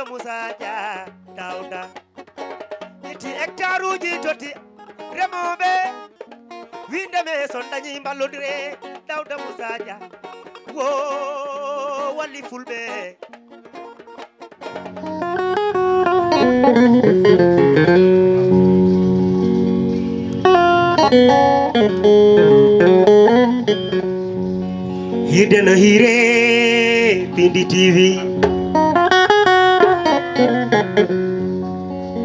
Dawda Musa Dia Dawda iti hectare uji toti remoɓe winde me son dañi ballodire Dawda Musa Dia wo walli fulɓe hirde no hire Pindi TV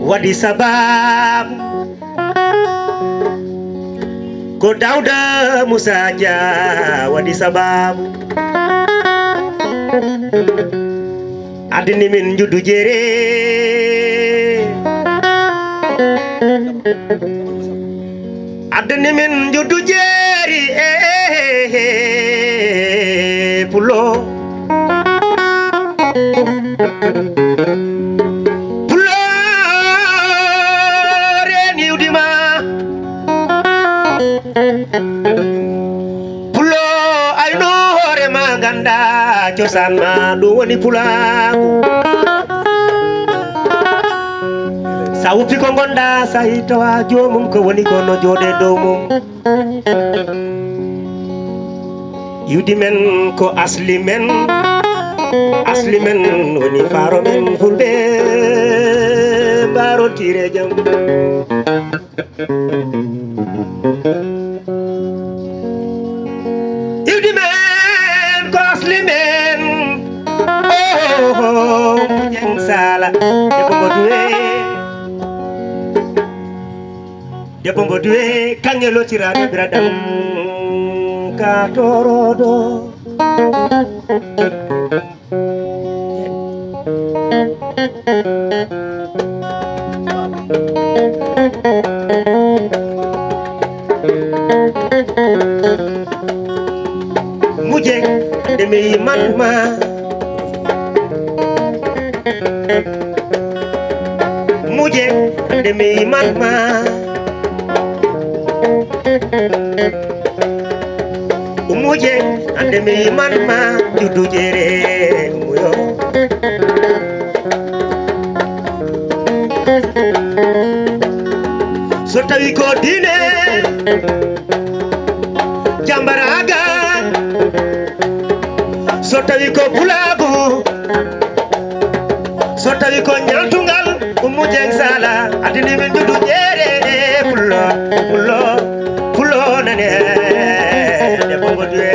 wadi sabab ko Dawda Musa Dia wadi sabab adini min juddu jere adini min juddu jeri pulo pulo reni udima pulo ayno hore ma ganda cosaan ma ɗum woni pulaku sa wuppi ko gonɗa sayi tawa jomum ko woni ko no jooɗe dow mum yudi men ko asli men woni faro men fulɓe mbarotire jam yudi men ko asli men jeng sala debbo ngo duwe kange lotirade biradam ka torodo muje demi manma muje demi manma umuje ande mi manma juddu jere muyo so tawi ko dine jambaraga so tawi ko bulagu so tawi ko nyantungal umuje sala adini min juddu jere pulo nane debbo ngo duwe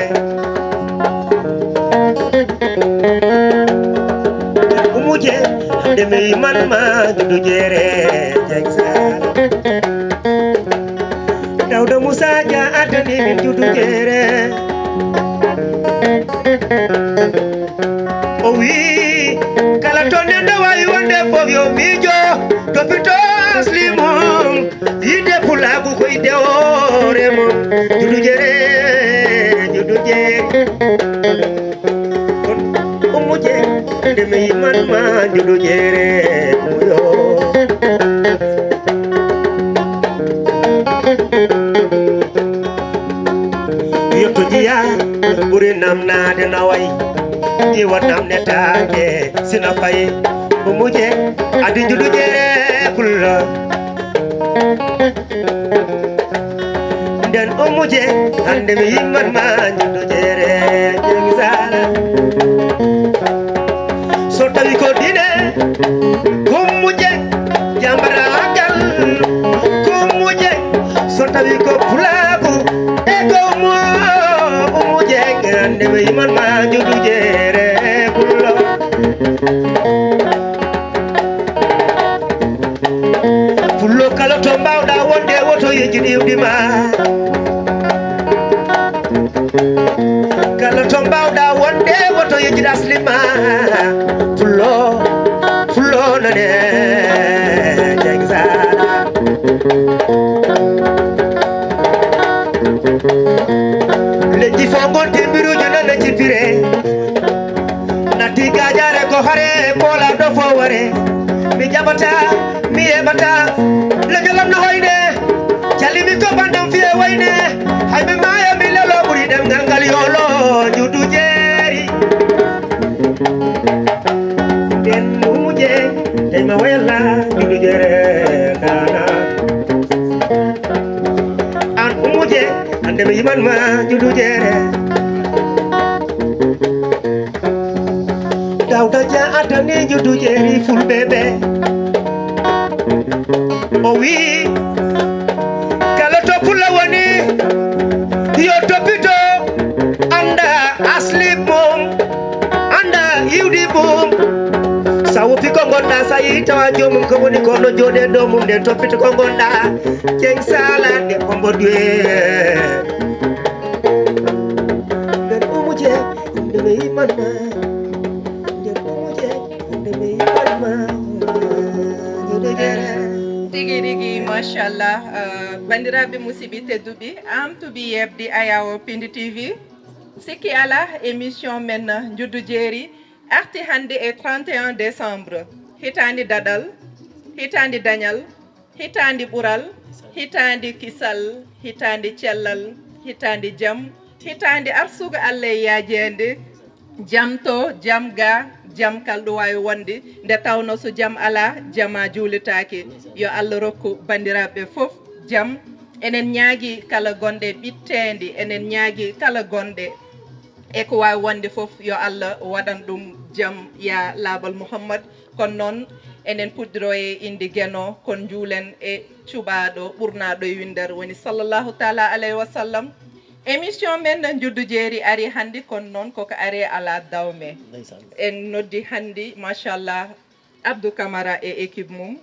umuje demi manma juddu jere jeng sala Dawda Musa Dia adani min juddu jere o wi kala to nendo wayi wonde fof yo miijo to pito slimum yide pulagu ko ide ore mum juddu jere umuje demi manma juddu jere muyo yotto jiya ɓuri namnade naway ƴiwa namne take sina fayi umuje adi juddu jere pullo nden umuje hande mi yimmatma juddu jere jeng sala so tawi ko dine kummuje jambaragal kummuje so tawi ko pulaku e komo umuje hande mi yimmatma juddu jere pullo pullo kala to mbawɗa wonde woto yejjiɗi iwdima kala to mbawɗa wonde woto yejjiɗi aslima pullo nane jeng sala leƴƴi fo gonti mbiruji nane cippire natti gajare ko hare pola ɗo fo ware mi jaɓata mi heɓata leñolam no hoyne calimi ko bandam fiye wayne hayɓe maya mi lelo ɓuuri ɗemgal ngal yolo juddu jeeri nden umuje banma judu jere Dawda ja atani judu jeri ful bebe O wi kala to pula woni yo topito anda asli mom anda yiwdi mom sawo fi ko gonda sayi tawa jomum ko woni ko no jode do mum de topito ko gonda ceng sala de ko bodwe den umuje de be imanma de umuje de be imanma judu jere Tigi mashallah bandiraɓe musidɓe tedduɓe am tuɓi yebde ayawo Pindi TV sikki ala émission men juddu jeeri arti hande e 31 décembre hitandi dadal hitandi dañal hitandi ɓural hitandi kisal hitandi cellal hitandi jaam hitandi arsugo Allah e yajede jaam to jaam ga jaam kalɗo wawi wonde nde tawno so jaam ala jaama juulitaki yo Allah rokku bandiraɓe foof jaam enen ñaagui kala gonɗe ɓittede enen ñaagui kala gonɗe e ko wawi wonde foof yo Allah waɗan ɗum jaam ya laabal Mouhammad kono noon enen puɗɗiro e inde gueno kon juulen e cuɓaɗo ɓurnaɗo e windere woni sallllahu taala alayhi wa sallam émission men juddu jeeri ari hannde kono noon koko ari ala dawme en noddi hannde machallah Abdou Camara e équipe mum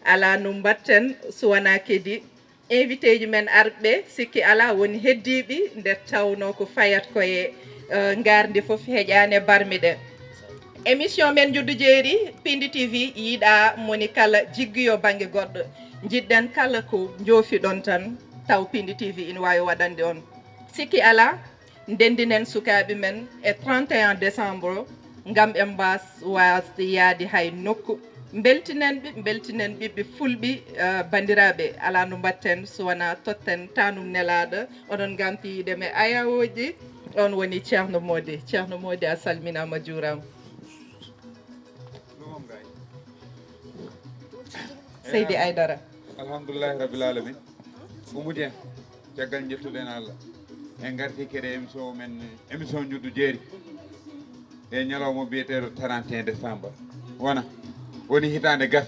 ala no mbatten suwana kedi invité ji men arɓe sikki ala woni heddiɓe nde tawno ko fayat koye gardi foof heƴani barmi ɗe émission men juddu jeeri Pindi TV yiiɗa moni kala jigguyo banggue goɗɗo jiɗɗen kala ko joofiɗon tan taw Pindi TV ina wawi waɗande on sikki ala ndendinen sukaɓe men e 31 décembre gam ɓe mbas wasde yaade hay nokku beltinen ɓiɓɓe fulɓe bandiraɓe ala no mbatten sowona totten tanum nelaɗo oɗon gamtiyiɗe me ayawoji on woni ceerno Mody a salminama juurama Seydi Aydara alhamdoulillahi rabbil alamin Oumou caggal jettuɗen Allah en garti kede émission juddu jeeri e ñalawma biyeteɗo 31 décembre woni hitande gas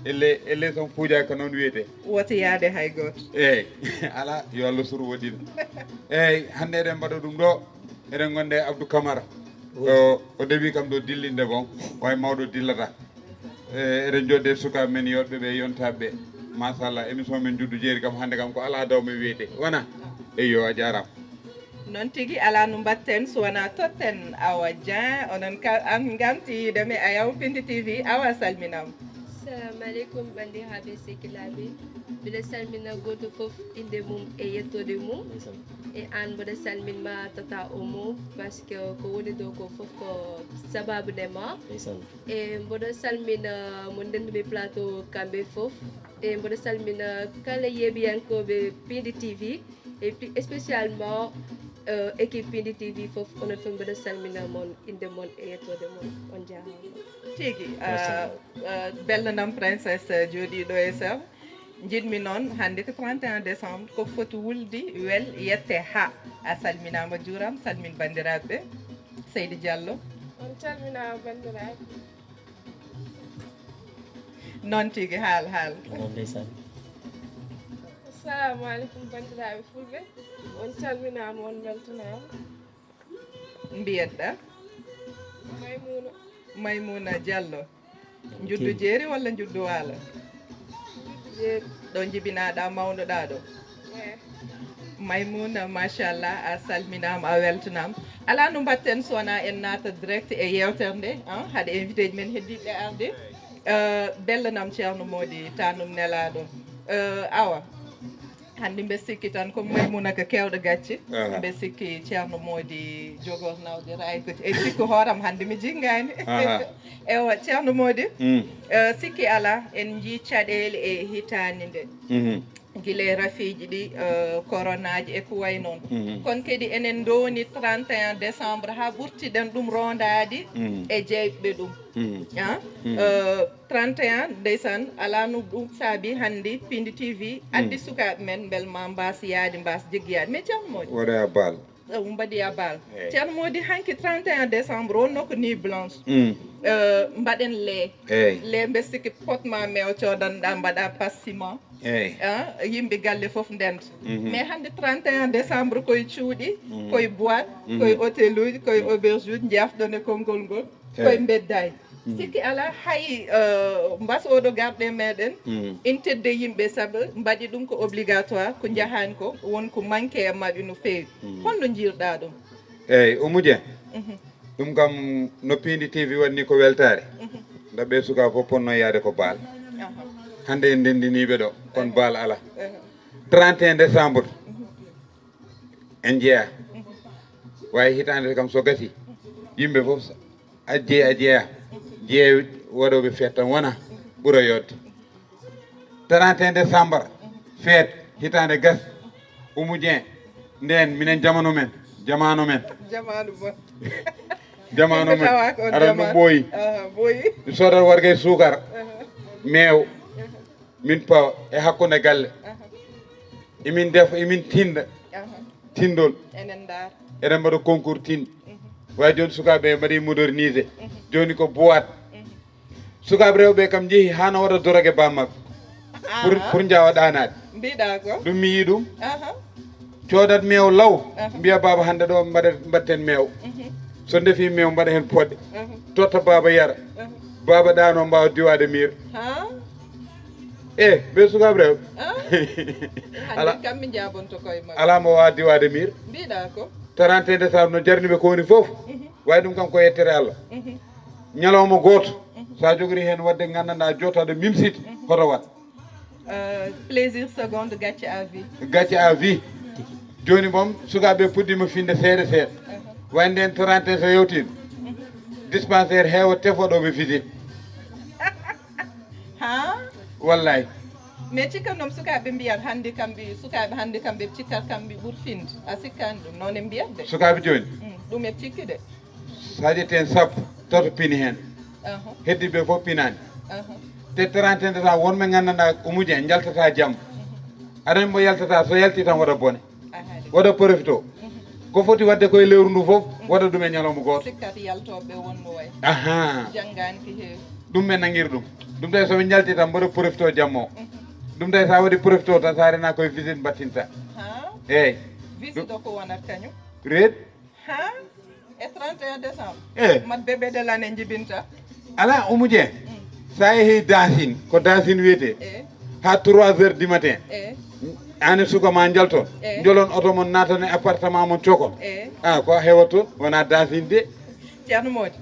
elle son fuuja ko noon wiyete woti yaade hay goto eyyi ala yo Allah suru waɗino eyyi hande eɗen mbaɗa ɗum ɗo eɗen gonde Abdou Camara o deewi kam ɗo dillinde bon way mawɗo dillata eɗen jodde sukaɓe men yodɓeɓe yontaɓeɓe machallah émission men juddu jeeri kam hande kam ko ala dawme wiyete wona eyyo a jarama noon tigui ala no mbatten sowona totten Awa Dieng onon an gamtiyidemi a yaw Pindi TV Awa salminama assalamu aleykum bandiraɓe sehilaɓe mbiɗa salmina goto foof inde mum e yettode mum e an mboɗa salminma tata Omo par ce que ko woni ɗo ko foof ko sababu ndema e mboɗa salmina mo ndenduɓe plateau kamɓe foof e mboɗa salmina kala yeeɓiyankoɓe Pindi TV et spécialement équipe Pindi TV foof onon foof mboɗa salmina moon inde moon e yettode moon on jarama tigui belɗanam princesse jooɗiɗo e sew jiɗmi noon hande ko 31 décembre ko foti wulde wel yette ha a salminama juuram salmin bandiraɓeɓe Seydi Diallo on calminama bandiraɓe noon tigui haal assalamu aleykum bandiraɓe fulɓe on calminama on beltanama mbiyetɗa Maymouna Diallo juddu jeeri walla juddu waalo jeeri ɗo jibinaɗa mawnoɗa ɗo Maymouna machallah a salminama a weltanama ala no mbatten sowona en naata direct e yewtere nde haade invité ji men heddiɓe arde bellanam ceerno Mody tanum nelaɗo Awa hande mbe sikki tan comme Maymouna ko kewɗo gacce mbe sikki ceerno Mody jogornawde ray ko e sikki hooram hande mi jinggani ewa ceerno Mody sikki ala en jii caɗele e hitande nde guila rafiji ɗi coronaji e ko way noon kono kadi enen downi 31 décembre ha ɓurtiɗen ɗum rondade e jeyɓeɓe ɗum 31 ndeysan ala no ɗum saabi hannde Pindi TV addi sukaɓe men bel ma mbasa yaade mbasa jiggoyade mais ceerno Mody waɗa bal mbaɗi a bal ceerno Mody hanki 31 décembre wonno ko nuit blanche mbaɗen le mbe sikki potma mew codanɗa mbaɗa passiment yimɓe galle foof ndenda mais hannde 31 décembre koye cuuɗi koye boîte koye hôtel uji koye auberge uji jafɗon e konngol ngol koye beddayi sikki ala hay mbasoɗo garɗe meɗen in tedde yimɓe saabu mbaɗi ɗum ko obligatoire ko jahani ko wonko manque e mabɓe no feewi holno jiirɗa ɗum eyyi Oumou Dieng ɗum kam no Pindi TV wanni ko weltare nda ɓe suka fof ponno yaade ko baal hande en ndendiniɓe ɗo kon baal ala 31 décembre en jeeya wawi hitande kam so gasi yimɓe fof a jeeya jeeya waɗoɓe feet tan wona ɓuura yodde 31 décembre feet hitande gas Oumou Dieng nden minen jamanu men jamanu bon jamanu men aɗa ɗum ɓooyi mi soodat wargay sukar meew min pawa e hakkude galle emin defa emin tinda tindol eɗen mbaɗa concours tinde way joni sukaɓe mbaɗi modernisé joni ko boîte sukaɓe rewɓe kam jeehi hano waɗa dorogue bammaɓe pour jawa ɗanade mbiɗa ko ɗum mi yi ɗum codat meew law mbiya baba hande ɗo mbatten meew so deefi meew mbaɗa hen poɗɗe totta baba yara baba ɗano mbawa diwade miir ɓe sukaɓe rewɓe kam mi jabonto koye mabɓe ala mo wawa diwade miir mbiɗa ko 31 décembre no jarniɓe ko woni foof way ɗum kam ko yettere Allah ñalawma goto sa jogori hen wadde gandanɗa jotoɗo mimsite hoto wat plaisir seconde gacce à vie gacce à vie joni moom sukaɓe puɗɗima finde seeɗa seeɗa way nden 31 so yewtino dispensaire heewa tefoɗoɓe visite wallahi mais cikka noom sukaɓe mbiyat hannde kamɓe sukaɓe hannde kamɓe cikkat kamɓe ɓuuri finde a sikkani ɗum noon e mbiyat de sukaɓe joni ɗum e cikki de sa ƴetti hen sappo toto pini hen heddiɓe fof pinani te 31 décembre wonɓe gandanɗa Oumou Dieng jaltata jamma aɗani mo yaltata so yalti tan waɗa bone waɗa profite o ko foti wadde koye lewru ndu fof waɗa ɗum e ñalawma goto sikkat yaltoɓe wonno way aha janggani ko heewi ɗum men nanguiri ɗum tawi soɓe jalti tan mbaɗa profite o jamma o ɗum tawi sa waɗi profite o tan sa rena koye visite mbattinta eyyi visite o ko wonat kañum reed e 31 décembre mat bébé de l'année jibinta ala Oumou Dieng sa yeehi dansine ko dansine wiyete ha 3 heures du matin ane suka ma jalton jolon auto mon natane appartement mon cokon ko hewat toon wona dansine de ceerno Mody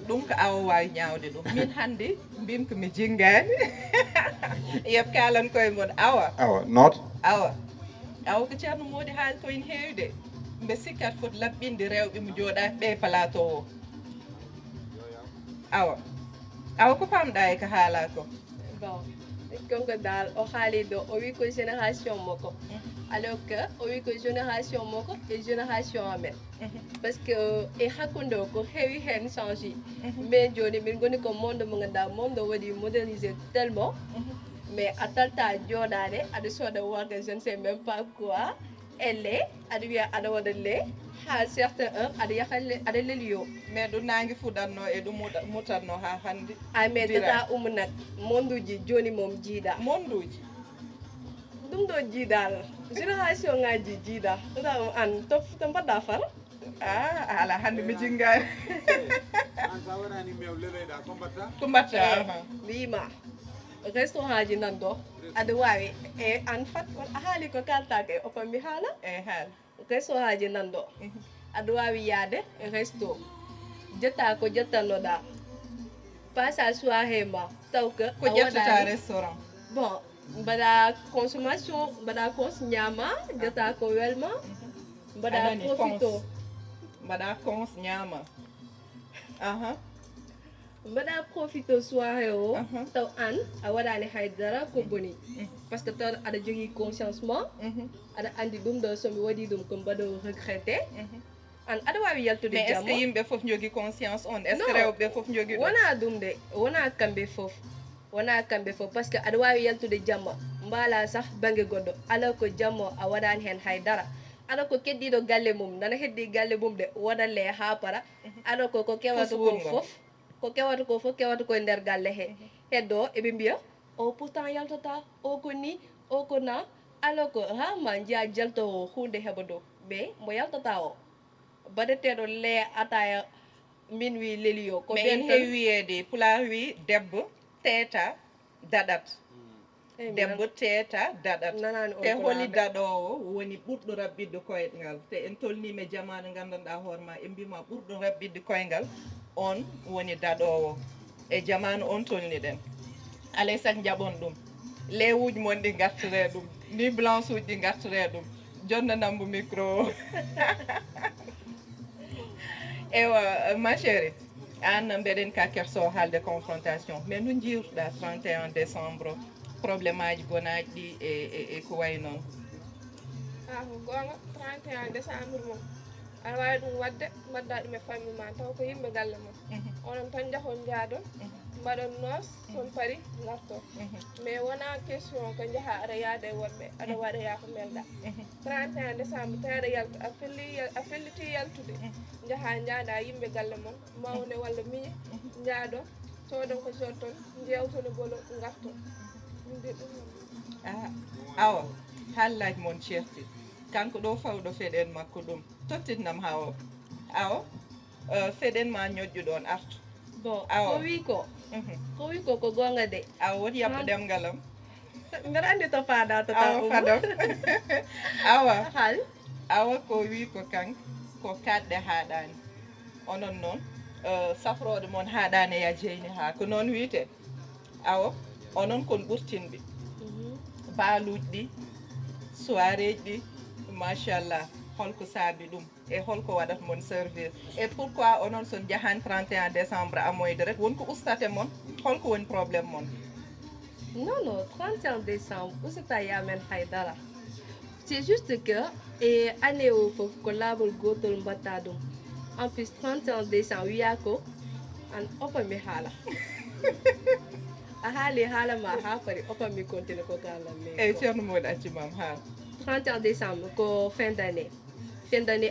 ɗum ko awa wawi ñawde ɗum min hannde mbim ko mi jinggani yeb kalan koye mon awa noot awa ko ceerno Mody haali ko ene heewi de mbe sikkat foti laɓɓinde rewɓe mo jooɗa ɓe plateau o awa ko pamɗa e ko haala ko bon konko dal o haali ɗo o wi ko génération makko alors que o wi ko génération makko e génération amen par ce que e hakkude o ko heewi hen changé mais joni min goni ko monde mo ganduɗa monde o waɗi modernisé tellement mais a talta jooɗade aɗa sooda warga je ne sais même pas quoi elle aɗa wiya aɗa waɗa le ha certain heure aɗa yaha aɗa leliyo mais ɗum nangue fuɗatno e ɗum mutatno ha hannde mais tata umunat monde uji joni mom jiiɗa monde uji ɗum ɗo jiiɗal génération ngaji jiiɗa tata an to mbaɗɗa far ala hannde mi jinggani sa waɗani mew leloyɗa ko mbatta ko mbatta wima restaurant ji nan ɗo aɗa wawi e an fat a haali ko kaltake o pammi haala haal restaurant ji nan ɗo aɗa wawi yaade resto jetta ko jettannoɗa passage soirée ma taw que ko jettata restaurant bon mbaɗa consommation mbaɗa cons ñaama jetta ko welma mbaɗa profito mbaɗa cons ñaama mbaɗa profite soirée o taw an a waɗani haydara ko boni par ce que taw aɗa jogui conscience ma aɗa andi ɗum ɗo somi waɗi ɗum ko mbaɗo regretté an aɗa wawi yaltude mais est ce jamma que yimɓe foof jogui conscience on est ce que rewɓe foof jogui ɗum wona ɗum de wona kamɓe foof par ce que aɗa wawi yaltude jamma mbala sah banggue goɗɗo alors que jamma a waɗani hen haydara alors ko keddiɗo galle mum nana heddi galle mum de waɗalle ha para alors que ko kewata ko foof kewata koye nder galle he heddo eɓe mbiya o pourtant yaltata o ko ni o ko na alors que ha ma jiya jaltowo hunde heɓa dow ɓe mo yaltata o baɗeteɗo le ataya min wi leliyo ko mais en heewi wiyede pulaar wi debbo teeta daɗat debbo teeta daɗat te holi daɗowo woni ɓurɗo rabbidde koyngal te en tolnima jamanu gandanɗa hoorema en mbima ɓurɗo rabbidde koyngal on woni daɗowo e jamanu on tolniɗen alay saago jaɓon ɗum lewuji mon ɗi gartire ɗum ni blanche uji ɗi gartire ɗum jonnanambo micro o ewa ma chérie an mbeɗen ka kerso haalde confrontation mais no jiiruɗa 31 décembre probléme aji gonaji ɗi e ko way noon ko gonga 31 décembre mum aɗa wawi ɗum wadde mbadda ɗum e famille ma taw ko yimɓe galle mum onon tan jahon jaadon mbaɗon noos son paari garto mais wona question ko jaaha aɗa yaada e woɗɓe aɗa waɗaya ko melɗa 31 décembre tawi aɗa yalta a felliti yaltude jaaha jaada yimɓe galle mon mawne walla miñe jaado sodon ko sotton jewtone bolo garto awa haallaji moon certi kanko ɗo fawɗo feɗen makko ɗum tottitnam hawo awa feɗen ma ñoƴƴuɗon artu bon ko wi ko gonga de awa woni yaɓɓo ɗemgalam mbeɗa andi to faada to awa fadam awa hal awa ko wi ko kanko ko kaɗɗe haɗani onon noon safrode moon haɗani ya jeyni ha ko noon wiyete awa onon kon ɓurtinɓe baaluji ɗi soirée ji ɗi machallah holko saabi ɗum e holko waɗata mon servir et pourquoi onon son jahani 31 décembre amoyde rek wonko ustate mon holko woni probléme mon non 31 décembre usata yamen haydara c'est juste que e année o foof ko laabol gotol mbatta ɗum en plus 31 décembre wiya ko an opami haala a haali haala ma ha pari opami continue ko kalanmi eyyi ceerno moɗi accimam haala 31 décembre ko fin d'année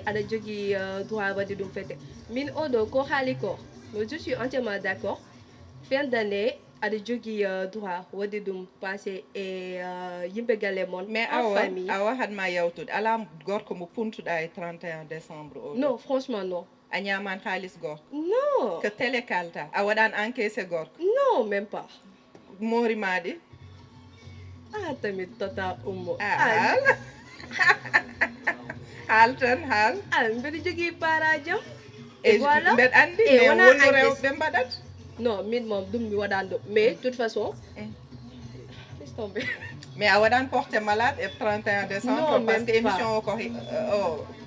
aɗa jogui droit waɗi ɗum fete min oɗo ko haali ko je suis entièrement d'accord fin d'année aɗa jogui droit waɗi ɗum passé e yimɓe galle mon mais awa hadma yawtude ala gorko mo puntuɗa e 31 décembre o non franchement non a ñamani halis gorko non que télé kalta a waɗani encaissé gorko non même pas morimaɗi tamit tota ummo haal tan haal mbeɗa jogui parajam e voilà mbeɗa andi mais wonno rewɓe mbaɗat non min moom ɗum mi waɗani ɗum mais toute façon laisse tomber mais a waɗani porté malade e 31 décembre par ce que émission o ko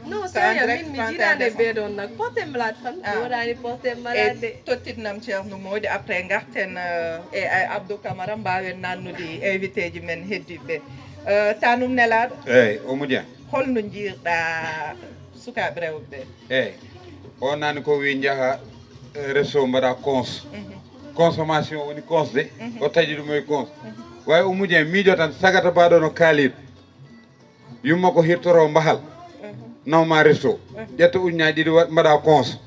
non sérieux min mi jirande ɓeɗon nak porté malade fan mi waɗani porté malade e tottitnam ceerno Mody après garten e Abdou Camara mbawen nannude invité ji men heddiɓe tanum nelaɗo eyyi Oumou Dieng holno jiirɗa sukaɓe rewɓe eyyi o nani ko wi jaaha réseau mbaɗa cons consommation woni cons de o taƴi ɗum e cons way Oumou Dieng miijo tan sagata mbaɗo no kaaliɗo yumma ko hirtoro mbahal nawma réseau ƴetta ujunaji ɗiɗi mbaɗa cons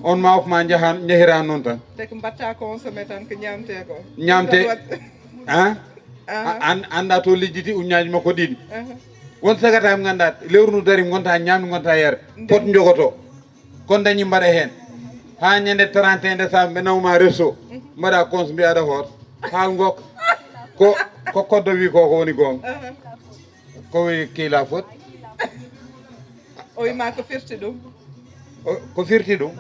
on ma of ma jahira noon tan te ko mbatta consommé tan ko ñamte ko ñamte anda to lijjiti ujunaji makko ɗiɗi won sagata mi ganduɗa lewru ndu dari gonta ñamde gonta yere pot jogoto kon dañi mbaɗa hen ha ñande 31 décembre ɓe nawma réseau mbaɗa cons mbiyaɗa hoot haal gokka ko koddo wi ko woni gonga ko wi kiila fot o wima ko firti ɗum ko firti ɗum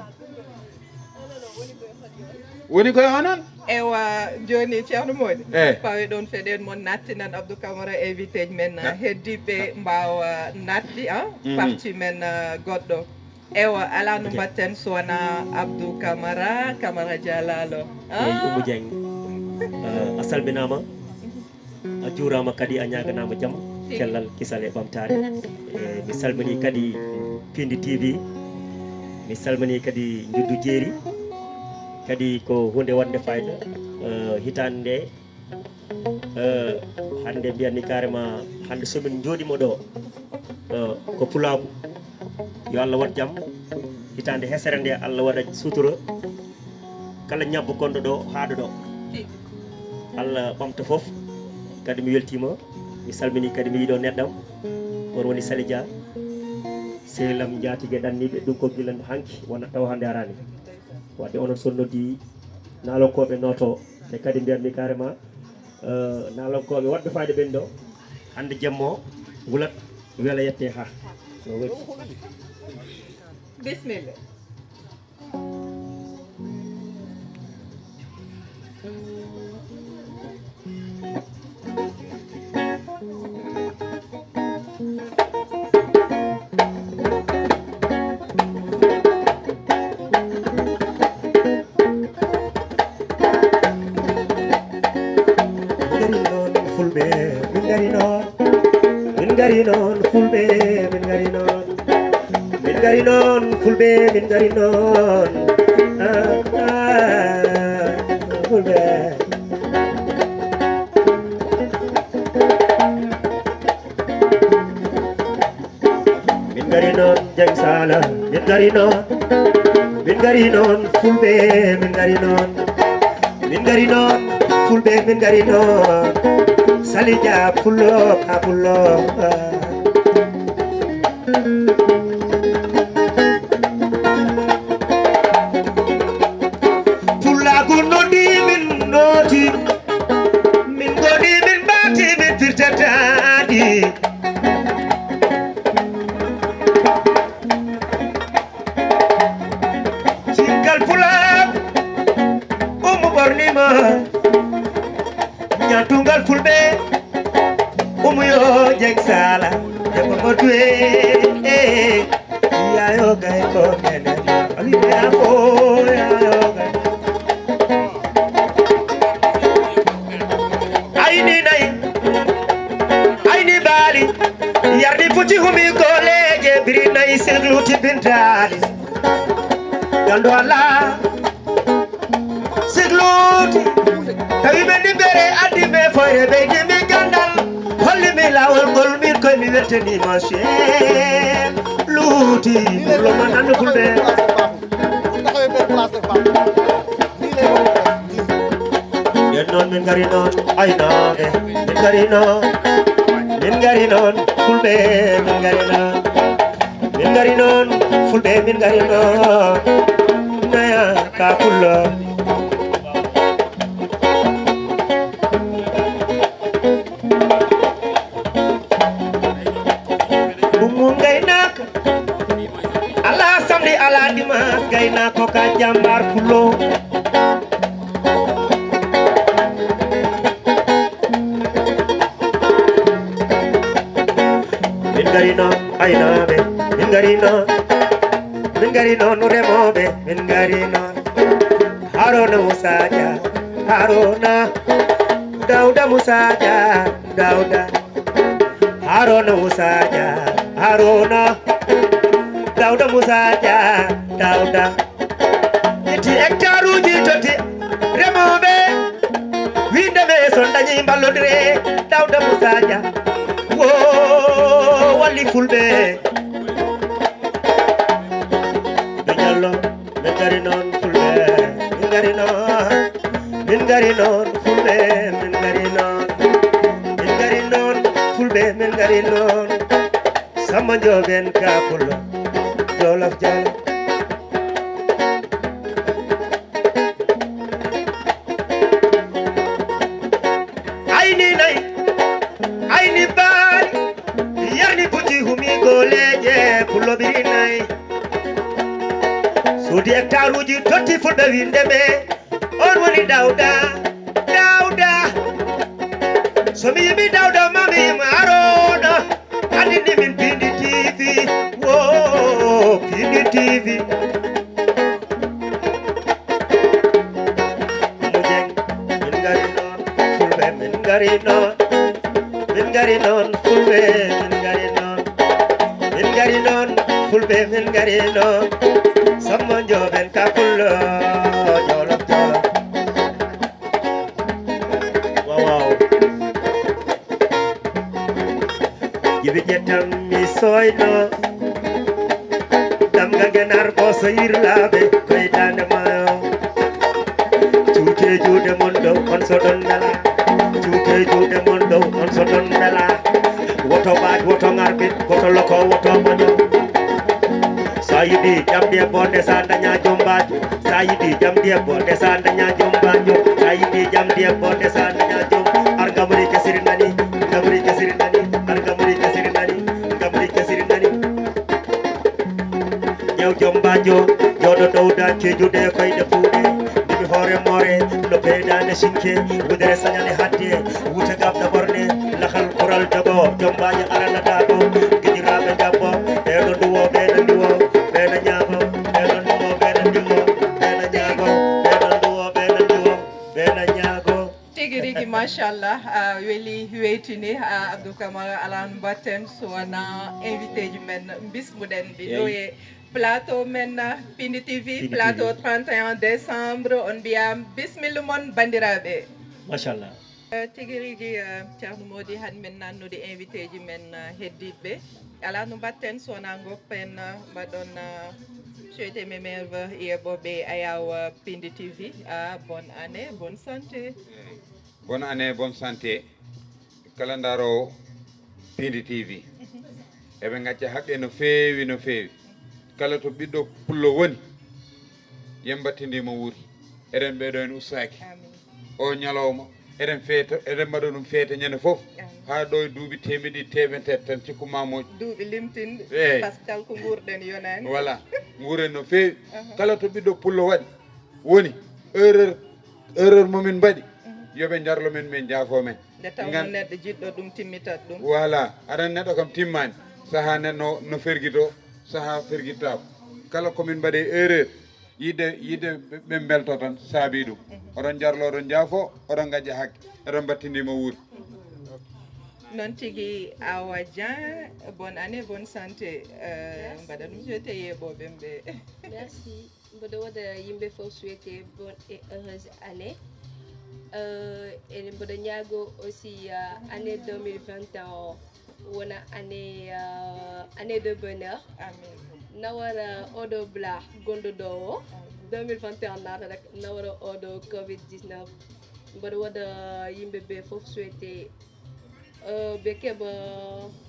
woni koye onon ewa joni ceerno Mody eyyi pawi ɗon feɗen moon nattinan Abdou Camara invité ji men heddiɓe mbawa natɗi parti men goɗɗo ewa ala no mbatten sowona Abdou Camara Dialalo Oumou Dieng a salminama a juurama kadi a ñaganama jaam cellal kisal e ɓamtare mi salmini kadi Pindi TV mi salmini kadi Juddu Jeeri kadi ko hunde wonde fayida hitande nde hande mbiyanmi carrément hande somin jooɗima ɗo ko Pulaku yo Allah wat jaam hitande hesere nde Allah waɗa sutura kala ñabbo gonɗo ɗo haaɗo ɗo Allah ɓamta foof kadi mi weltima mi salmini kadi mi yiiɗo neɗɗam on woni Sali Dia sehlam jatigue ɗanniɓe ɗum ko gila hanki wona taw hande arani wadde onon son noddi naalonkoɓe noto te kadi mbiyatmi carrément naalonkoɓe wadɓe fayde ɓen ɗo hande jammo wulat weela yette ha so waɗi bismillah Fulbe min gari non fulbe min gari non Jeng Sala min gari non fulbe min gari non fulbe min gari non Sali Dia pullo ka pullo ni ma cher luti lo man fulbe yen non min gari non ay naage min gari non fulbe min gari non fulbe min gari non naya ka kullo gayna ko ka jambar pulo min gari non aynaɓe min gari non remoɓe min gari non Haruna Musa Dia Haruna Dauda Musa Dia Dauda Haruna Musa Dia Haruna Dauda Musa Dia Dauda eti hectare uji toti remoɓe winde ɓe son dañi ballodire Dauda Musa Dia wo walli fulɓe ɓe jallo ɓe gari noon fulɓe min gari noon fulɓe min gari noon fulɓe min gari noon Samba Ndiobène ka pullo Jolof Diallo ayni baali yarni pucci humi goleje pullo biri nayi sodi hectare uji totti fulɓe winde ɓe on woni Dauda somi yimi Dauda mami Haruna andini min Pindi TV wo Pindi TV TV mujeng min ngari non fulbe min ngari non min ngari non fulbe min ngari non min ngari non fulbe min ngari non sammo joben ka pullo jolop jolop wow jibi jettam mi soyno dam ga genar ko so yirlabe koy dande mayo cuute juude mon dow on so don dala cuute juude mon dow on so don dala woto baaj woto ngarbit woto loko woto moño sayidi jam de bonde sa daña jombajo sayidi jam de bonde sa daña jombajo sayidi jam de bonde sa daña jom ar gamri kesiri nani ar gamri kesiri nani ñew jombajo jodo dowda kejude koyde fuude dibi hore more no peydande sinke wudere sañane hadde wuta gabda borne lahal kural dogo jombajo aranata do gidiraɓe jabbo ɓeɗo duwo ɓeɗo duwo ɓeɗo ñago ɓeɗo duwo ɓeɗo duwo ɓeɗo ñago ɓeɗo duwo ɓeɗo duwo ɓeɗo ñago tigi rigi machallah weli weytini Abdou Camara Alane Batten sowona invité ji men bismuɗen ɓe ɗo e plateau men Pindi TV plateau 31 décembre on mbiyam bismilla mon bandiraɓe machallah tigi rigi ceerno Mody han min nannude invité ji men heddiɓe ala no mbatten sowona goppen mbaɗon souhaité mes meilleurs yeɓoɓe ayaw Pindi TV bonne année bonne santé bonne année bonne santé kala ndaro Pindi TV eɓe gacca haqqe no feewi no feewi kala to ɓiɗɗo pullo woni yembattindimo wuuri eɗen ɓeɗo en ustaki o ñalawma eɗen feeta eɗen mbaɗa ɗum feete ñande foof ha ɗo e duuɓi temedɗi temetete tan cikku mamoji duuɓi limtinde eyyi par ce que kala ko guurɗen yonani voilà guuren no feewi kala to ɓiɗɗo pullo waɗi woni erreur momin mbaɗi yoɓe jarlo men min jaafo men nde tawno neɗɗo jiɗɗo ɗum timmitat ɗum voilà aɗan neɗɗo kam timmani saaha neɗɗo no ferguito saaha ferguittako kala komin mbaɗe erreur yidde ɓe belto tan saabi ɗum oɗon jarlo oɗon jaafo oɗon gacca hakke oɗon battindima wuuri noon tigui Awa Dieng bonne année bonne santé mbaɗa ɗum souhaité yeɓoɓe ɓe merci mboɗo waɗa yimɓe fof souhaité bonne et heureuse année et mboɗo ñaago aussi année 2021 wona année de bonheur amin nawara oɗo bla gonɗuɗo o 2021 naata rek nawara oɗo covid 19 mboɗo waɗa yimɓe ɓe fof souhaité ɓe keɓa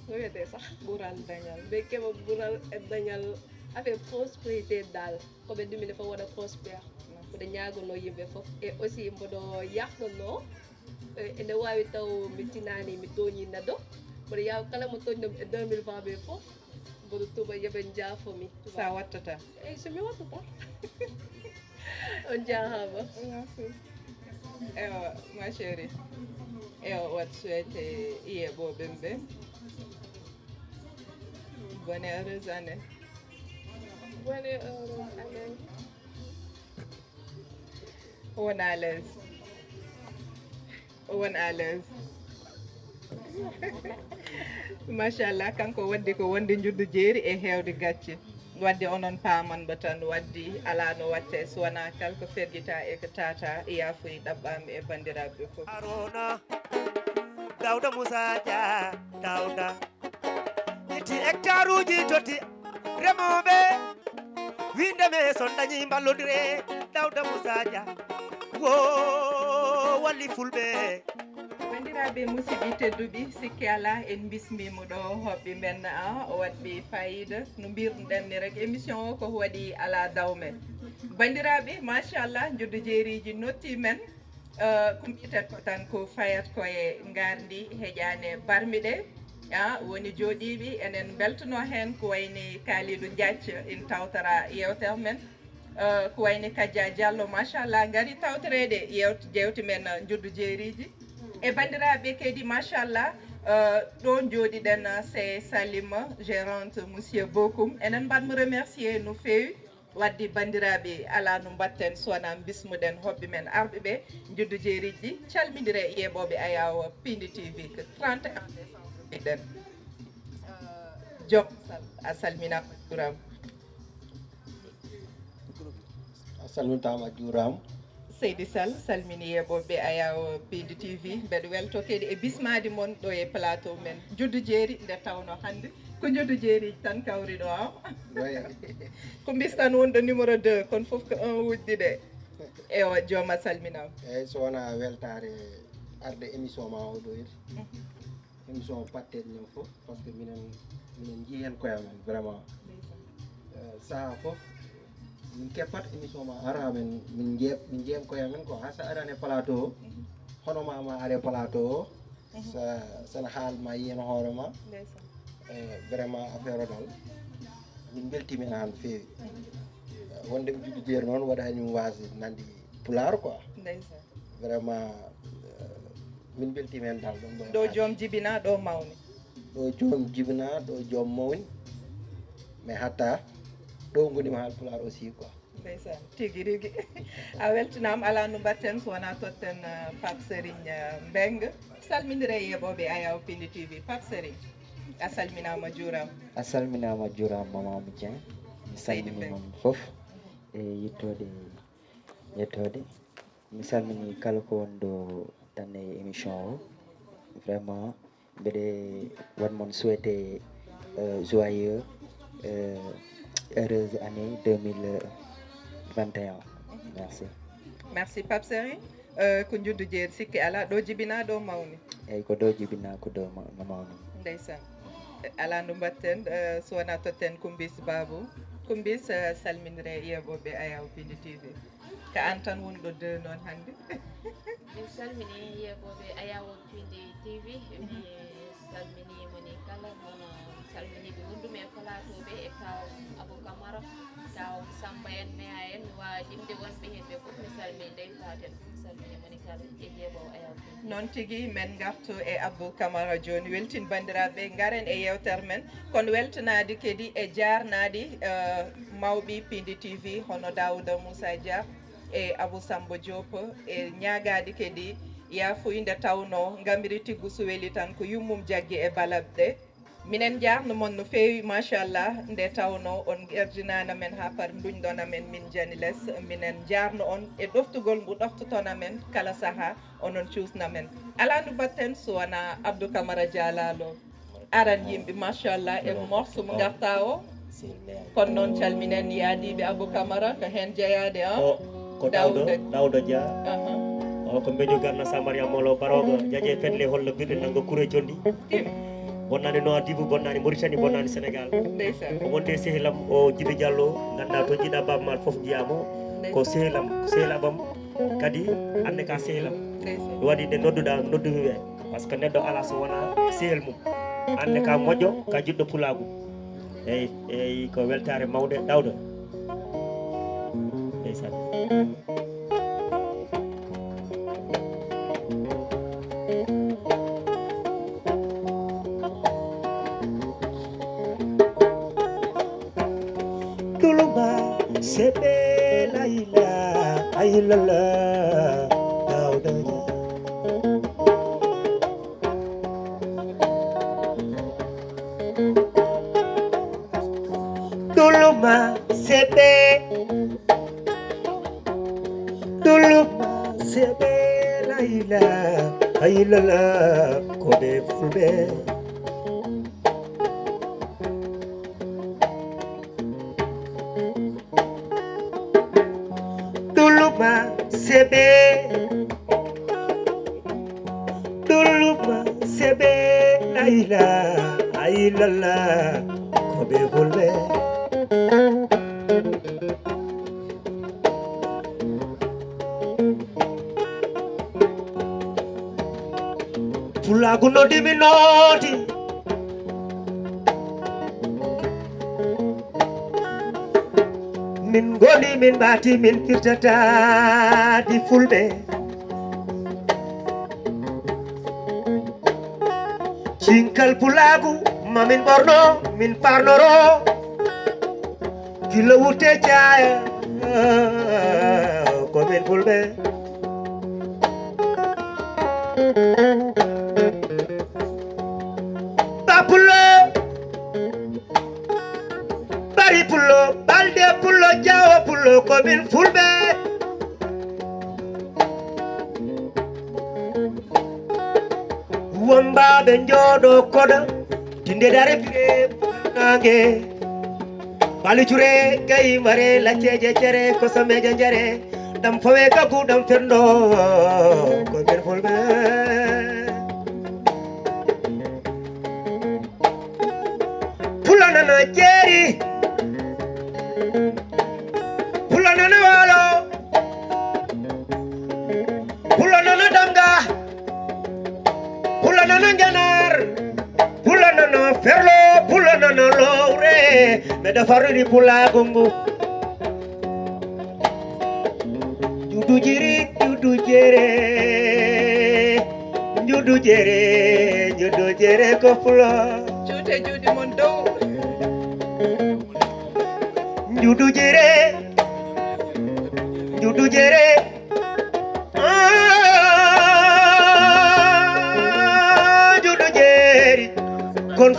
no wiyete sah ɓuural dañal ɓe keɓa ɓuural e dañal affaire prospérité dal koɓe ɗumine fof waɗa prospère mboɗo ñaagono yimɓe fof et aussi mboɗo yahtono ene wawi taw mi tinani mi toñi neɗɗo mboɗo yaw kala mo toñɗom e 2020 ɓe fof mboɗo tuuba yooɓe jaafomi sa wattata eyyi somi wattata on jarama merci ewa ma chérie ewa wat souhaité yeɓoɓe ɓe bonne et heureuse année bonne et heureuse année won à l'aise won à l'aise machallah kanko waddi ko wonde juddu jeeri e hewde gacce wadde onon pamanɓe tan waddi ala no watte so wona kala ko ferjita e ko tata yafuyi ɗaɓɓami e bandiraɓe fof arona Dawda Moussa Dia Dawda itti hectare uji toti remoɓe winde me son dañi ballodire Dawda Moussa Dia wo walli fulɓe bandiraɓe musidɓe tedduɓe sikki ala en bismimo ɗo hoɓɓe men o waɗɓe fayida no mbirɗen ni rek émission o ko waɗi ala dawmen bandiraɓe machallah joddo jeeriji notti men ko mbiyetet ko tan ko fayat koye gardi heƴane barmiɗe woni joɗiɓe enen beltono hen ko wayni Kalidou Diathié in tawtara yewtere men ko wayni Kadia Diallo machallah gari tawtorede jewte men joddo jeeriji e bandiraɓe kadi machallah ɗon jooɗiɗen c'est Salima gérante monsieur Bokum enen mbanmo remercier no feewi waddi bandiraɓe ala no mbatten sowona bismuɗen hoɓɓe men arɓe ɓe juddu jeeriji ɗi calmidire e yeɓoɓe ayaw Pindi TV que 31 décembre ɗen Diop a salminama juurama a salmitama juurama Seydi Sall salmini yeɓoɓe ayaw Pindi TV mbeɗa welto kadi e bismadi moon ɗo e plateau men juddu jeeri nde tawno hannde ko juddu jeeriji tan kawriɗo aw ko mbis tan wonɗo numéro 2 kono foof ko 1 wujɗi ɗe e o jooma salminama eyyi so wona weltare arde émission ma oɗo iri émission patteɗe ñen foof par ce que minen jii hen koyamen vraiment saaha foof min keppat émission ma ara min jeem koyamen ko ha sa arane plateau o hono ma are plateau o sana haalma yiyeno hoorema vraiment affaire o dal min beltimin ha no feewi wonde mi juddu jeeri noon waɗani mi waasi nandi pulaar quoi vraiment min beltima hen dal ɗum ɗo joom jibina ɗo mawni ɗo joom jibina ɗo joom mawni mais hatta ɗo gonima haal pulaar aussi quoi ndeysan tigui rigui a weltanama ala no mbatten so wona totten Pape Serigne Mbengue salmidire yeɓoɓe ayaw Pindi TV Pape Serigne a salminama juurama a salminama juurama Mamadou Dieng mi salmini moon foof e yettode mi salmini kala ko woni ɗo tan e émission o vraiment mbeɗe wanmon souhaité joyeux heureuse année 2021 merci Pape Serigne ko juddu jeeri sikki ala ɗo jibina ɗo mawni eyyi ko ɗo jibina ko ɗo no mawni ndeysan ala no mbatten so wona totten Kumbis Babou Kumbis salminire yeɓoɓe ayaw Pindi TV ko an tan woni ɗo deux noon hannde min salmini yeɓoɓe ayaw Pindi TV mi salmini moni kala hono salminiɓe wondume e plateau ɓe e kaw Abou Camara kaw Samba en Meya en mi wawa ƴimde wonɓe hen ɓe foof mi salmini Ndeye Faten mi salmini moni kala e yeɓowo ayaw Pindi noon tigui men gartu e Abou Camara joni weltin bandiraɓe garen e yewtere men kono weltanade kadi e jarnade mawɓe Pindi TV hono Daouda Moussa Dia e Abou Samba Diop e ñagade kadi yafoyde tawno gamiri tiggu so weeli tan ko yummum jaggue e balabɗe minen jarno moon no fewi machallah nde tawno on erdinana men ha par duñɗon amen min jani less minen jarno on e ɗoftugol ngu ɗoftoton amen kala saaha onon cuusna men ala no batten so wona Abdou Camara Dialalo aran yimɓe machallah e morceau mo garta o kono noon calminen yaadiɓe Abou Camara ko hen jeeyade ko Daouda Dia o ko mbeɗo garna Samaria Molo Barogo jaje fenle holla birɗe nanggo kure jondi bonnani no Dibou bonnani Mauritanie bonnani Sénégal o wonde sehilam o Djibi Diallo ganda to jiiɗa babamal foof jiyamo ko sehilam kadi ande ka sehilam ɗum waɗi nde nodduɗa nodduɓe par ce que neɗɗo ala so wona sehil mum ande ka moƴƴo ka jiɗɗo pulagu eyyi ko weltare mawde Daouda ndeysan Sebe la Daouda Duluma sebe la Kobe fulbe sebe la Kobe fulbe Pulagu no diminoti min goni min bati min firtata di fulbe cinkal pulagu mamin borno min parnoro kilo wute caaya komin fulɓe Pullo bari pullo balde pullo jawo pullo komin fulɓe wombaɓe jooɗo koɗo tinde dare pire nangue balicure gayi mare lacceje cere kosameje jare ɗam fawe gagu ɗam ferndo komin fulɓe Pulanana jeri Pulanana walo Pulanana damga Pulanana janar Pulanana ferlo Pulanana lowre Meda farri pula gumbu Judu jiri judu jere Judu jere ko pula Jute judi mon dow Judu jere Judu jeri kon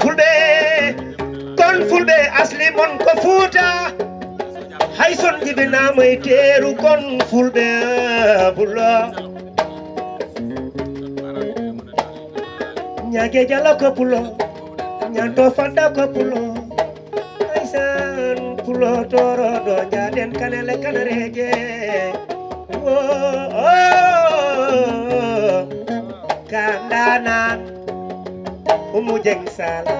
fulɓe asli mon ko fuuta hay son jibinama e teeru kon fulɓe fulla ñage jala ko pulo ñanto fadda ko pulo aysan pulo toro do jaden kanele kanareje kandanan umujeng sala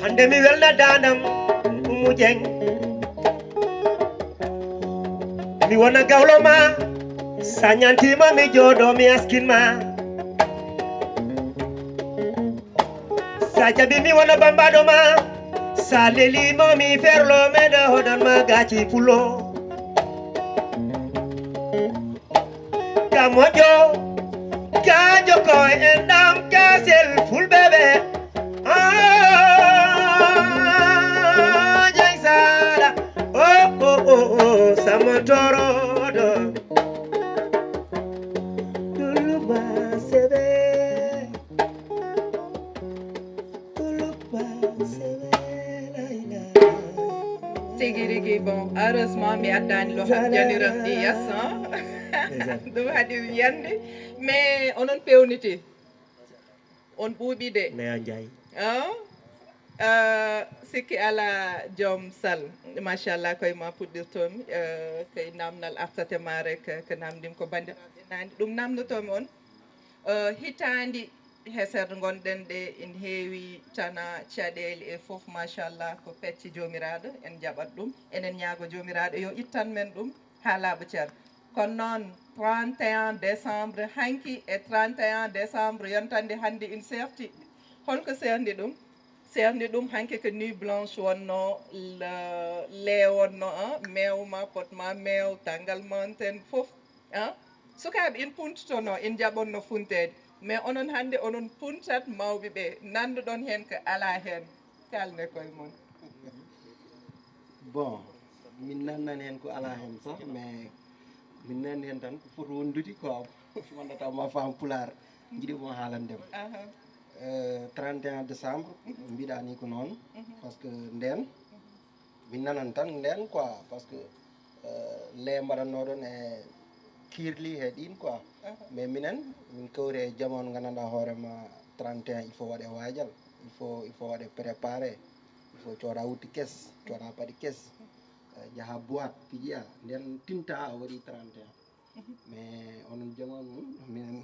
hande mi welna danam umujeng mi wona gawlo ma sañantima mi jooɗo mi askin ma sa jaɓi mi wona bambaɗo ma sa lelimo mi ferlo meɗo hoɗon ma gaci pulo ka moƴƴo ka jokko en ɗam kasel fulɓeɓe jeng sala samotoroɗo tigi bon heureusement mi addani lo ham janiram ɗi yes ɗum haɗi yande mais onon pewniti on ɓuuɓi de Neya Ndiaye sikki ala joom sall machallah koye ma puɗɗirtomi koye namdal artatema rek ko namdim ko bandiraɓe nandi ɗum namdotomi on hitandi heeserde gonɗen ɗe en heewi tana caɗele e foof machallah ko pecce jomiraɗo en jaɓat ɗum enen ñaago jomiraɗo yo ittan men ɗum ha laaɓa ceer kono noon 31 décembre hanki e 31 décembre yontande hande in serti holko serdi ɗum serdi ɗum hanki ko nuit blanche wonno le wonno mewma potma mew tanggal monten foof sukaɓe in puntotono in jaɓonno funtede mais onon hande onon puntat mawɓe ɓe nanduɗon hen ko ala hen kalne koye mon bon min nannan hen ko ala hen sax mais min nanni hen tan ko foti wondude quoi wondata ma fam pular jiiɗi mo haalandem 31 décembre mbiɗa ni ko noon par ce que nden min nanan tan nden quoi par ce que le mbaɗannoɗon e kirli he ɗin quoi mais minen min kawri e jamanu gandanɗa hoorema 31 il faut waɗe waajal il faut waɗe préparé il faut cooda wutti kes cooda paɗi kes jaaha boîte pijiya nden tinta a waɗi 31 mais onon jamanu mum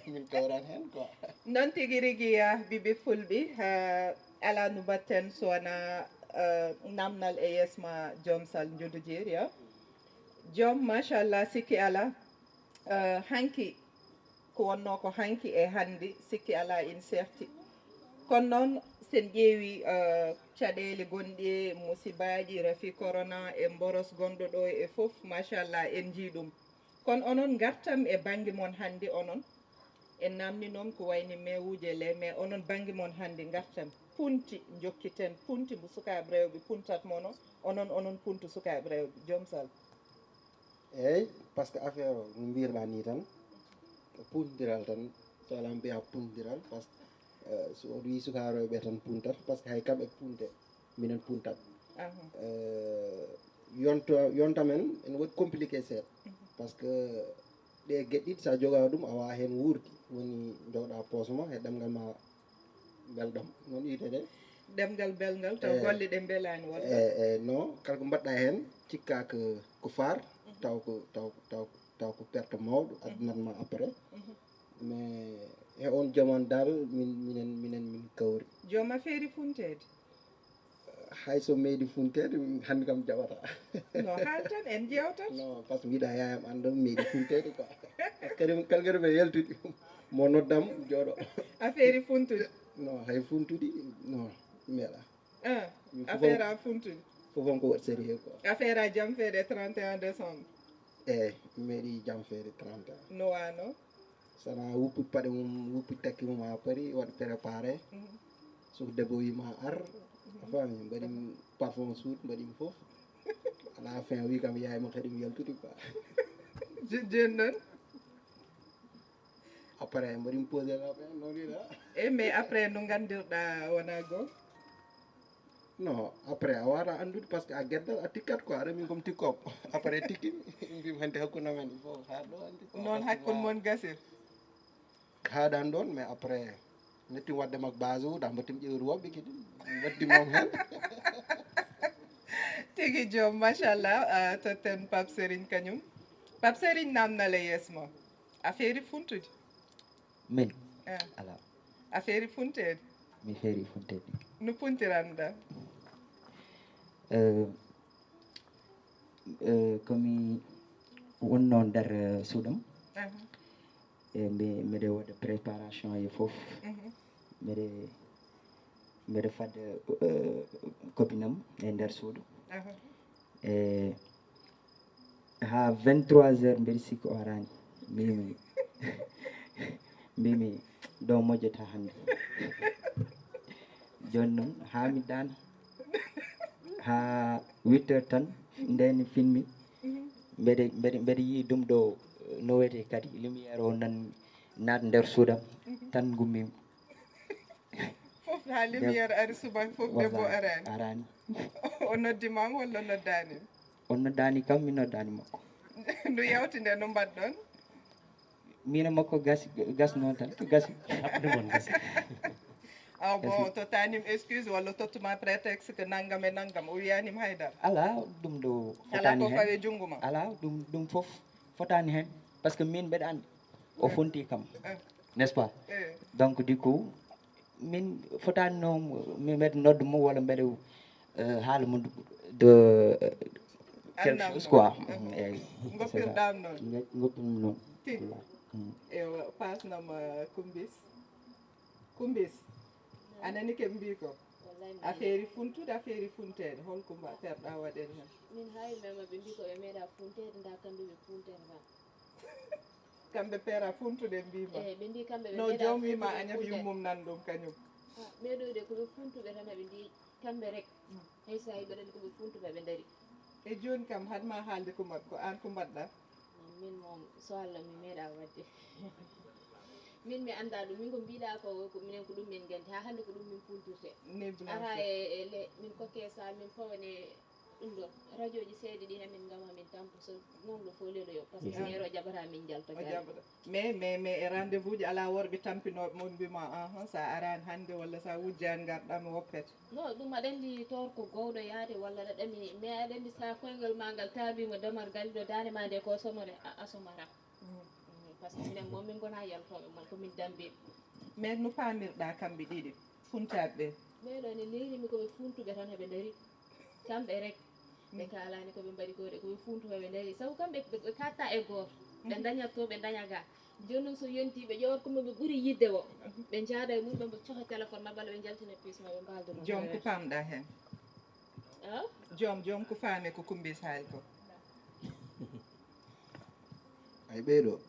min kawran hen quoi noon tigui rigui Bibi Fulɓe ala no mbatten sowona namdal e yesma joom sall Dioutou Djery joom machallah sikki ala hanki ko wonno ko hanki e hande sikki ala in serti kono noon sen ƴeewi caɗele gonɗi musibaji rafi corona e boros gonɗo ɗo e foof machallah en jii ɗum kono onon gartam e bangi mon hande onon en namni noon ko wayni mewuje le mais onon bangi mon hande gartam punti jokkiten punti mo sukaɓe rewɓe puntat mono onon puntu sukaɓe rewɓe joom sall eyyi par ce que affaire o no mbirɗa ni tan puntiral tan so ala mbiya puntiral par ce que so oɗo wi sukaɓe rewɓe tan puntat par ce que hay kamɓe punte minen puntat yonta men ene waɗi compliqué seeɗa par ce que ɗe gueɗɗiɗi sa jogani ɗum a wawa hen wuurdi woni jogɗa poche ma e ɗemgal ma belɗam noon wiyetede ɗemgal belgal taw golle ɗe beelani walla non kala ko mbaɗɗa hen cikka ko far taw ko perte mawɗo addunatma après mais e on jamanu dal min kawri joom affaire funtede hayso meeɗi funtede hande kam jaɓata no haal tan en jewtat non par ce que mbiɗa yayam anda meeɗi funtede quoi kadi kala kadi ɓe yaltude mo noddam jooɗo affaire funtude non hay funtude non meeɗa affaire a funtude fof on ko waɗi sérieux quoi affaire a jam feede 31 décembre eyyi meeɗi jam feede 31 no wano sana wuppi paɗe mum wuppi takki mum ha paari waɗa préparé soko debbo wima ar a faami mbaɗim parfum suud mbaɗim foof à la fin wi kam yayma kadi mi yaltude quoi joni noon après mbaɗim posé laɓe non wiɗa e mais après no gandirɗa wona goo non après a wawata andude par ce que a gueddal a tikkat quoi aɗa min komi tikkoɓe après tikkimi mbimi hande hakkude amen il faut haɗ ɗo andi noon hakkude moon gasir haɗani ɗon mais après metti wadde makko base uɗa mbattim ƴewde woɓɓe kadi waddimam hen tigui joom machallah totten Pape Serigne kañum Pape Serigne namnale yesmo affaire funtude min ala affaire funtede mi feeri funtede no puntiranɗa komi wonno nder suuɗam e mbiɗa waɗa préparation e foof mbiɗa fadde copinam e nder suudu e ha 23 heures mbiɗa sikki o arani mbimi ɗo moƴƴata hande joni noon ha mi dana ha 8 heures tan ndeni finmi mbeɗa yii ɗum ɗo no wiyete kadi lumiére o nan naat nder suudam tan gummimi fof ha lumiére ari subaka fof debbo arani o noddimama walla noddani o noddani kam mi noddani makko ndu yewti nde no mbaɗɗon mina makko gas noon tan to gasi haɓde mon gasi aw bon tottanim excuse walla tottuma prétexte que naggam e naggam o wiyanima haydara ala ɗum ɗo ala ko fawe junggo ma ala ɗum foof fotani hen par ce que min mbeɗa andi o fonti kam n'est ce pas donc du coup min fotani noon mbeɗa nodda mo walla mbeɗa haala mo de quelque chose quoi eyyi goppirɗam noon goppirmi noon ewa pasnama kumbis anani keɓe mbi ko affaire funtude affaire funtede holko mbaterɗa waɗen hen min hayi mema ɓe mbi ko ɓe meeɗa funtede nda kamɓe ɓe funten ma kamɓe peera funtude mbima eyyi ɓe mbi kamɓe no joom wima añat yummum nan ɗum kañum ɓeɗoyde koɓe funtuɓe tan aɓe ndi kamɓe rek hay sa yi ɓeɗani koɓe funtuɓe ɓe daari e joni kam hadma haalde ko mbaɗ ko an ko mbaɗɗa min moom so Allah mi meeɗa wadde min mi anda ɗum min ko mbiɗa ko minen ko ɗum min gandi ha hande ko ɗum min puntirte ara e le min kokke sa min fawne ɗum ɗo radio ji seeɗa ɗi hemin gama min tampo so gonɗo fo leloyo par ce que maire o jaɓata min jalto mais e rendez vous ji ala worɓe tampinoɓe mon mbima ahan sa arani hande walla sa wujjani garɗami woppete non ɗum aɗa andi toor ko gowɗo yaade walla aɗa ɗami mais aɗa andi sa koyngal ma ngal taabima damargal ɗo dande ma nde ko somore a somata par ce que minen moom min gona yaltoɓe moon komin dambiɓe mais no pamirɗa kamɓe ɗiɗi funtaɓe ɓe ɓeɗo ne lirimi koɓe funtuɓe tan heɓe daari kamɓe rek ɓe kalani koɓe mbaɗi koɗe koɓe funtuɓe ɓe daari sabu kamɓe ɓe katta e goto ɓe dañatto ɓe daña ga joni noon so yonti ɓe ƴewat komo ɓe ɓuuri yidde o ɓe jaada e mum ɓe coha téléphone mabɓe ɓe jaltina puce ma ɓe mbaldo joom ko pamɗa hen joom ko faami ko kumbis haali ko ay ɓeyɗo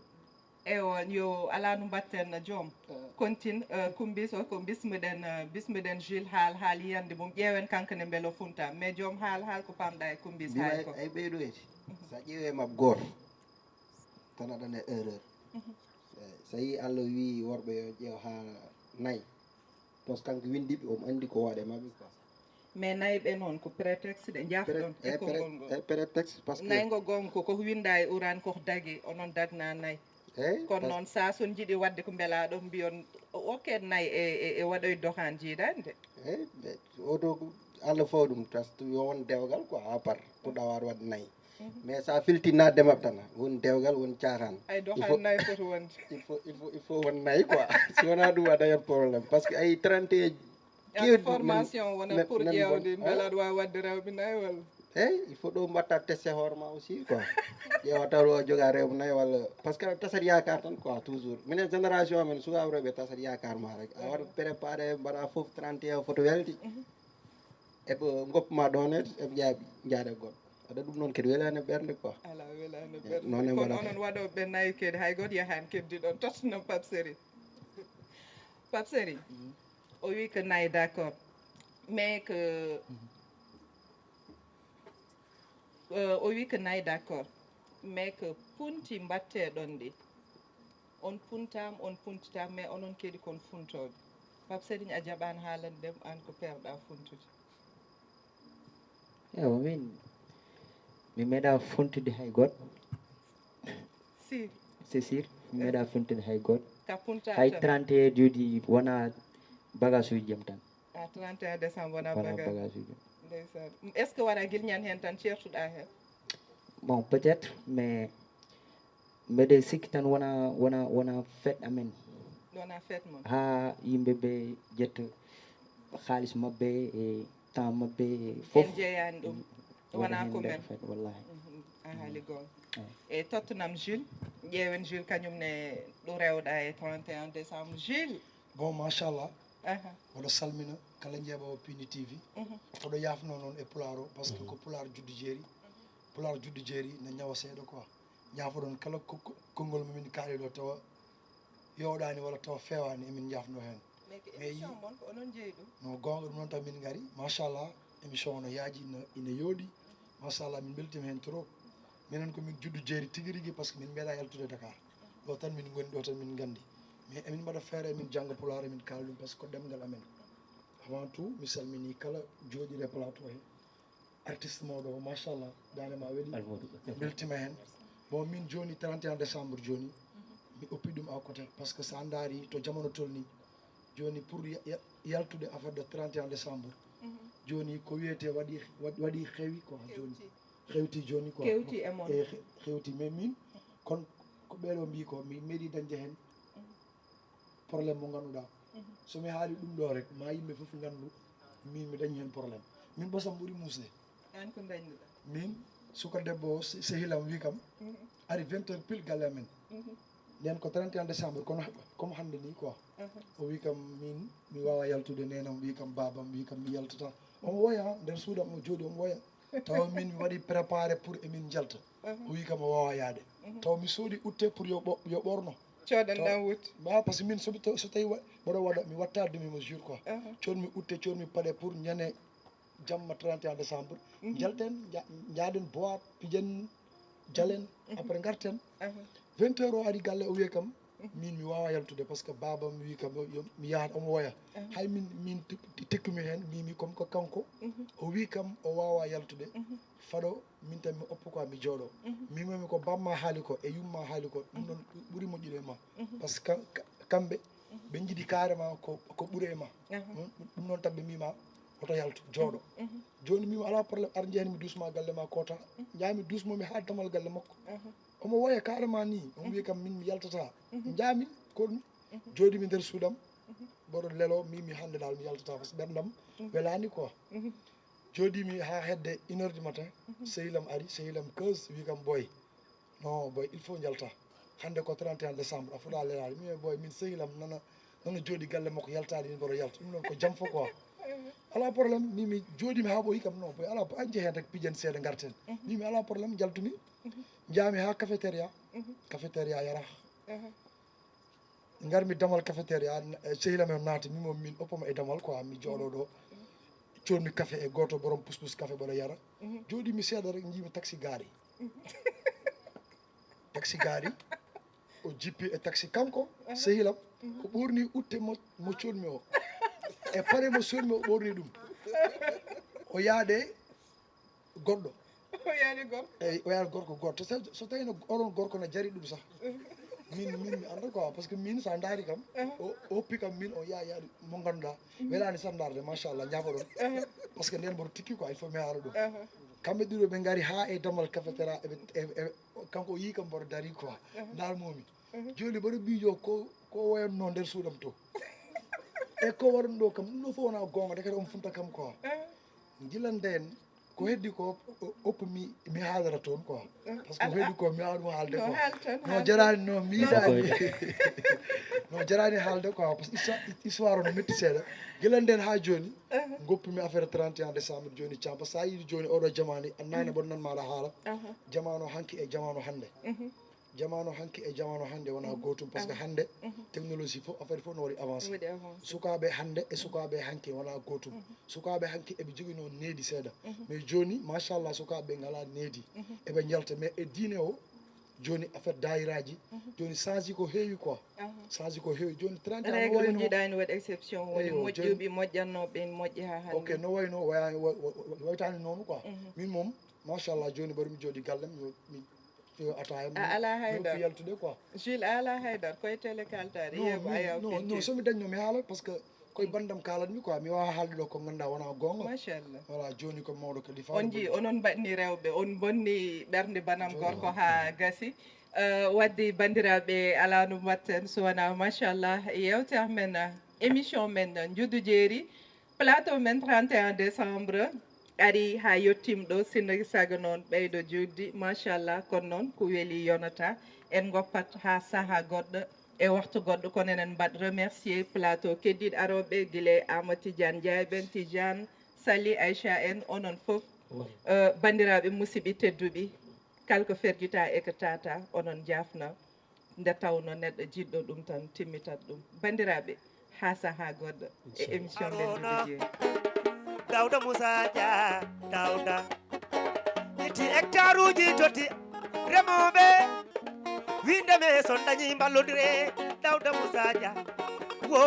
ewo yo ala no mbatten joom continue kumbis o ko bismiɗen Jules haal yiyande mum ƴeewen kankane beelo funta mais joom haal ko pamɗa e kumbis haali ko ay ɓeyɗo eti sa ƴeewe mab gooto tan aɗana erreur so yi Allah wi worɓe yo ƴeew ha nayyi tos kanko windiɓe omo andi ko waɗe mabɓe quoi mais nayi noon ko prétexte ɗe jafɗon e konngol ngol prétexte par ce que naygo gonga ko winda e uran koko dagi onon dagna nayyi kono noon sa son jiiɗi wadde ko beelaɗo mbiyon okke nayyi e waɗoy dokan jiiɗani de eyyi oto Allah faw ɗum tasto yo won dewgal quoi à part puɗɗa waade wadde nayyi mais sa filti nadde mabɓe tan woni dewgal woni caahan ay dokan nayyi foti wonde il faut won nayyi quoi si wona ɗum a dañat probléme par ce que ay 31 formation wona pour ƴewde beela aɗa wawi wadde rewɓe nayyi walla eyyi il faut ɗo mbatta testé hoore ma aussi quoi ƴeewa taw o joga rewɓe nayyi walla par ce que tasat yakar tan quoi toujours minen génération amen sukaɓe rewɓe tasat yakar ma rek a waɗa préparé mbaɗa foof 31 photo welti eɓe goppuma ɗon eɓe jaaɓi jaaɗe goɗɗo aɗa ɗum noon kadi welani ɓerde quoi ala welani ɓerde kono onon waɗoɓe nayyi kadi hay goto yahani keddiɗon tottanam Pape Séri o wi ko nayyi d' accord mais que o wi ko nayyi d' accord mais que punti mbatteɗon ɗi on puntitama mais onon kadi kon funtoɓe Pape Séri a jaɓani haalandem an ko perɗa funtude ewa mi meeɗa funtude hay goɗɗo si c'est sûr mi meeɗa funtude hay goɗɗo ka punta hay 31 juuɗi wona bagage uji jam tan 31 décembre wona wona bagage bagage uji ndeysan est ce que waɗa guilñan hen tan certuɗa hen bon peut être mais mbeɗe sikki tan wona fête amen wona fête mon ha yimɓeɓe ƴetta haalis mabɓe e temps mabɓe e foof en jeeyani ɗum wona ko men fête wallahi a haali gonga e tottanam Jules ƴeewen Jules kañumne ɗo rewɗa e 31 décembre Jules bon machallah oɗo salmina kala jeeɓowo Pindi TV oɗo yafno noon e pular o par ce que ko pular juddu jeeri ne ñawa seeɗa quoi ñafoɗon kala konngol momin kaali ɗo tawa yowɗani walla tawa fewani emin jafno hen émission mon ko onon jeeyi ɗum no gonga ɗum noon tan min gaari machallah émission o no yaaji ina yooɗi machallah min beltima hen trop minen komin juddu jeeri tigui rigui par ce que min meeɗa yaltude Dakar ɗo tan min goni ɗo tan min gandi mais emin mbaɗa feere emin jangga pular emin kaala ɗum par ce que ko ɗemgal amen avant tout mi salmini kala jooɗiɗe plateau he artiste mawɗo o machallah danema weeli beltima hen bon min joni 31 décembre joni mi oppi ɗum à côté par ce que sa daari to jamono tolni joni pour yaltude affaire de 31 décembre joni ko wiyete waɗi xewi quoi joni xewti joni quoi e xewti mais min kon ko ɓeeɗo mbi ko mi meeɗi dañde hen probléme mo ganduɗa somi haali ɗum ɗo rek ma yimɓe foof gandu min mi dañi hen probléme min ɓosam ɓuuri musde an ko dañɗuɗa min suka debbo o sehilam wi kam ari 20 heures pile galle amen nden ko 31 décembre kono comme hande ni quoi o wi kam min mi wawa yaltude nenam wi kam babam wi kam mi yaltata omo woya nder suudam o jooɗi omo woya tawa min mi waɗi préparé pour emin jalta o wi kam o wawa yaade taw mi soodi utte pour yo ɓorno codanɗam wutte ba par ce que min so tawi mboɗo waɗa mi watta demi mesure quoi coonmi utte coonmi paɗe pour ñande jamma 31 décembre jalten jaaden boîte pijen jalen après garten 20 heures o ari galle o wiye kam min mi wawa yaltude par ce que babam wi kam mi yahat omo woya hay min tekkumi hen mimi comme ko kanko o wi kam o wawa yaltude faɗo min tan mi oppa quoi mi jooɗo mimomi ko bamma haali ko e yumma haali ko ɗum ɗon ɓuuri moƴƴude e ma par ce que kamɓe ɓe jiiɗi carrément ko ɓuuri e ma ɗum noon tan ɓe mbima oto yaltu jooɗo joni mimi ala probléme ar jeyanmi dusma galle ma kota jami dusmomi ha damal galle makko omo woya carrément ni omo wiya kam min mi yaltata jaami ko ɗum jooɗimi nder suudam mboɗo lelo mimi hande dal mi yaltata par ce que ɓerdam welani quoi jooɗimi ha hedde 1 heure du matin sehilam ari sehilam keuse wi kam boy non boy il faut jalta hande ko 31 décembre a fuɗa lelade mimi boy min sehilam nana jooɗi galle makko yaltade min mboɗo yalta ɗum noon ko jaam fo quoi ala probléme mimi jooɗimi ha ɓoyi kam non boy ala an jeehen rek pijen seeɗa garten mimi ala probléme jaltumi jaami ha cafétéria cafétéria yara ngarmi damal cafétéria sehilame naati mimo min oppama e damal quoi mi jooɗo ɗo coonmi café e goto borom puspus café boɗo yara jooɗi mi seeɗa rek jiimi taxi gaari o jippi e taxi kanko sehilam ko ɓorni utte mo coonmi o e pare mo soonmi o ɓorni ɗum o yaade goɗɗo eyyi o yaade gorko goto so tawino oɗon gorko ne jari ɗum sah min mi anda quoi par ce que min sa daari kam o hoppi kam min o yaade mo ganduɗa welani sandarde machallah jaafoɗon par ce que nden mboɗo tikki quoi il faut mi haala ɗum kamɓe ɗiɗo ɓe gaari ha e dammal cafétéria eɓe kanko o yii kam mboɗo daari quoi darmomi joni mboɗo miijo ko woyanno nder suuɗam to e ko waɗan ɗo kam ɗum ɗo fof wona gonga de kadi on funta kam quoi gila nden ko heddi ko oppu mi haaldata toon quoi par ce que ko heddi ko mi waɗum haalde quoi no jarani no miiɗani no jarani haalde quoi par ce que histoire o no metti seeɗa gila nden ha joni goppumi affaire 31 décembre joni campa sa yiiɗi joni oɗo jamani annane ɓon nan maɗa haala jamanu hanki e jamanu hande jamanu hanki e jamanu hande wona gotum par ce que hande technologie fof affaire fof no waɗi avancé sukaɓe hande e sukaɓe hanki wona gotum sukaɓe hanki eɓe joguino needi seeɗa mais joni machallah sukaɓe ngala needi eɓe jalta mais e diine o joni affaire dayiraji joni change ko heewi quoi change ko heewi joni 30 ans règle jiiɗani waɗi exception woni moƴƴuɓe moƴƴannoɓe moƴƴi ha hande ok no wayno waytani noon quoi min moom machallah joni mbaɗumi jooɗi gallem mi ataya ala haydar yaltude quoi Jules ala haydar koye télé kaltade yeeko ayaw non somi dañno mi haalat par ce que koye bandam kalatmi quoi mi wawa haalde ɗo ko ganduɗa wona gonga machallah voilà joni ko mawɗo kadi on jii onon mbaɗni rewɓe on bonni ɓerde banam gorko ha gasi wadde bandiraɓe ala no mbatten so wona machallah yewtere men émission men Juddu Jeeri plateau men 31 décembre ari ha yettima ɗo sinno saga noon ɓeydo juddi machallah kono noon ko weeli yonata en goppat ha saaha goɗɗo e waktu goɗɗo kono enen mbaɗ remercier plateau keddiɗo aroɓe guila Amadou Tidiane Diaye Tidiane Sali Aïcha en onon foof bandiraɓe musidɓe tedduɓe kala ko ferjita e ko tata onon jafna nde tawno neɗɗo jiɗɗo ɗum tan timmitat ɗum bandiraɓe ha saaha goɗɗo e émission nden Juddu Jeeri Dawda Moussa Dia Dawda iti hectare uji toti remoɓe windeme son dañi ballodire Dawda Moussa Dia wo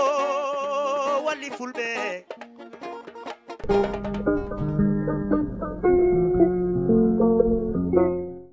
walli fulɓe